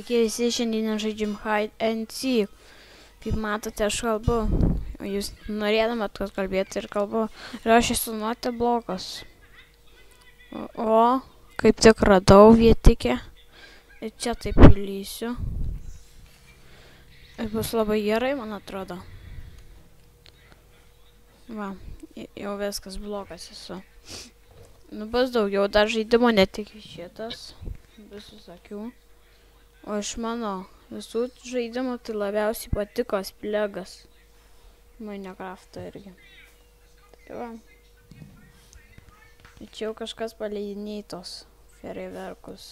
Sveiki visi, šiandien žaidžiam Hide and Seek. Kaip matote, aš kalbu, o jūs norėdamat, kad kalbėti ir kalbu. Ir aš esu nuotė blogas. O, kaip tik radau vietikę. Ir čia taip įlysiu. Ir bus labai gerai, man atrodo. Va, jau viskas blogas esu. Nu, bus daugiau dar žaidimo, ne tik šitas. Bus visokių. O iš mano visų žaidimų tai labiausiai patiko Splegas. Minecraft'o irgi. Tai va. Čia jau kažkas paleidinėj tos fejerverkus.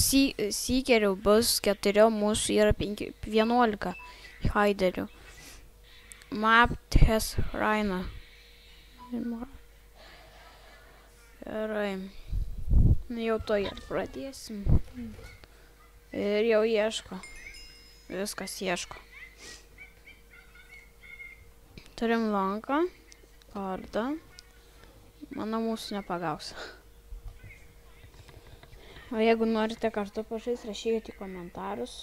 Seekerių bus 4, mūsų yra 11 haiderių. Mapped has Raina. Gerai. Jau to ir pradėsim. Ir jau ieško. Viskas ieško. Turim lanką. Kardą. Manau, mūsų nepagaus. O jeigu norite kartu pažaisti, rašykite į komentarus.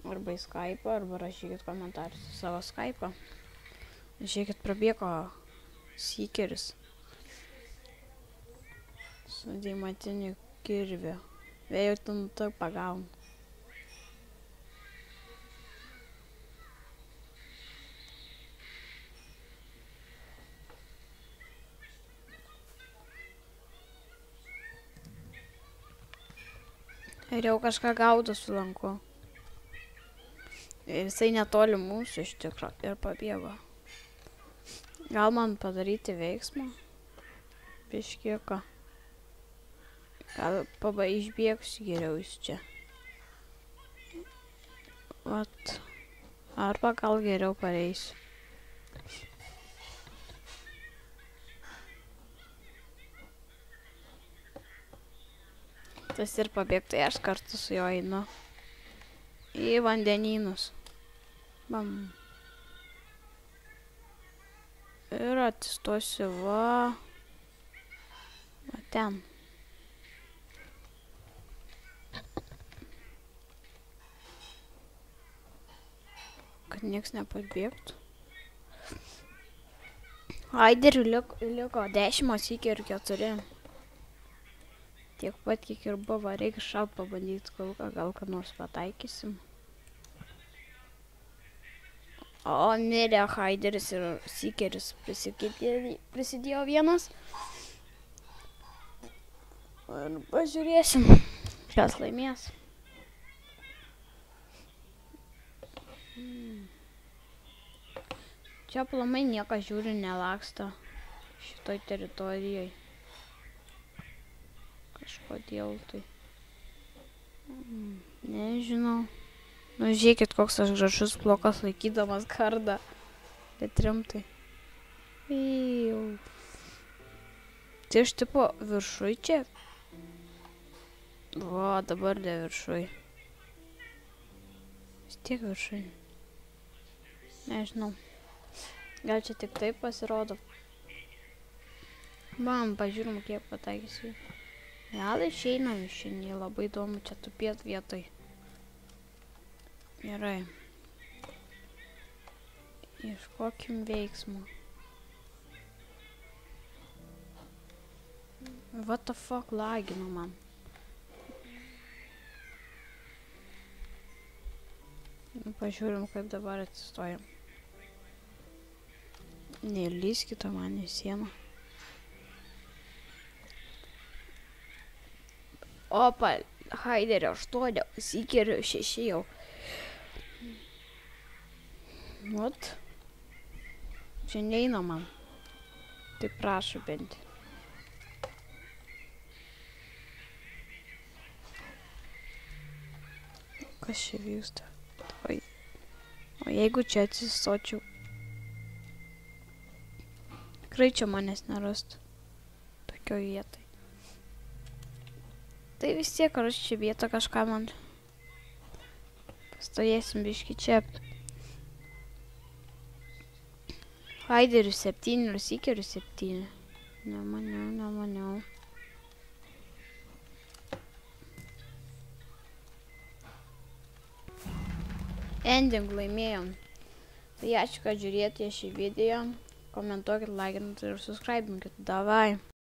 Arba į Skype'ą, arba rašykite komentarus į savo Skype'ą. Žiūrėkit, prabėgo Seekeris. Su deimantiniu kirviu. Vėjau ten pagavom. Ir jau kažką gaudo su lanku. Ir jisai netoli mūsų iš tikro ir pabėgo. Gal man padaryti veiksmą? Biškieko. Gal išbėgsiu geriau iš čia. Vat. Arba gal geriau pareisiu. Tas ir pabėgtai aš kartu su juo einu. Į vandenynus. Bam. Ir atsistosiu va ten. Kad nieks nepabėgtų. Haiderių liko 10, o Seekerių 4. Tiek pat, kiek ir buvo. Reikia šaut pabandyti kulką, gal ką nors pataikysim. O, mirė Haideris ir Seekeris prisidėjo vienas. Ir pažiūrėsim, kas laimės. Čia aplamai niekas žiūri nelaksto šitoj teritorijoj. Kažkodėl tai. Nežinau. Nu, žiūrėkit, koks aš gražus blokas laikydamas kardą. Bet rimtai. Tai iš tipo viršui čia. O, dabar ne viršui. Vis tiek viršui. Nežinau. Gal čia tik taip pasirodo. Bam, pažiūrim, kiek pataikysiu. Gal išeinam iš šiandien, labai įdomu čia tupėt vietoj. Gerai. Ieškokim veiksmų. What the fuck, lagino man. Pažiūrim, kaip dabar atsistojam. Neįlyskite man į sieną. Opa, Haiderio 8, Seekerio 6 jau. Vat. Čia neina man. Tai prašau bent. Kas čia vyksta? O jeigu čia atsistočiau? Tikrai čia manęs nerastų. Tokioj vietai. Tai vis tiek aš čia vietą kažką man. Pastovėsim biškį čia. Haiderių 7 ir Seekerių 7. Nemaniau. ending laimėjom. Tai ačiū, kad žiūrėjote šį video. Komentuokit, laikinit ir subscribinkit. Davai.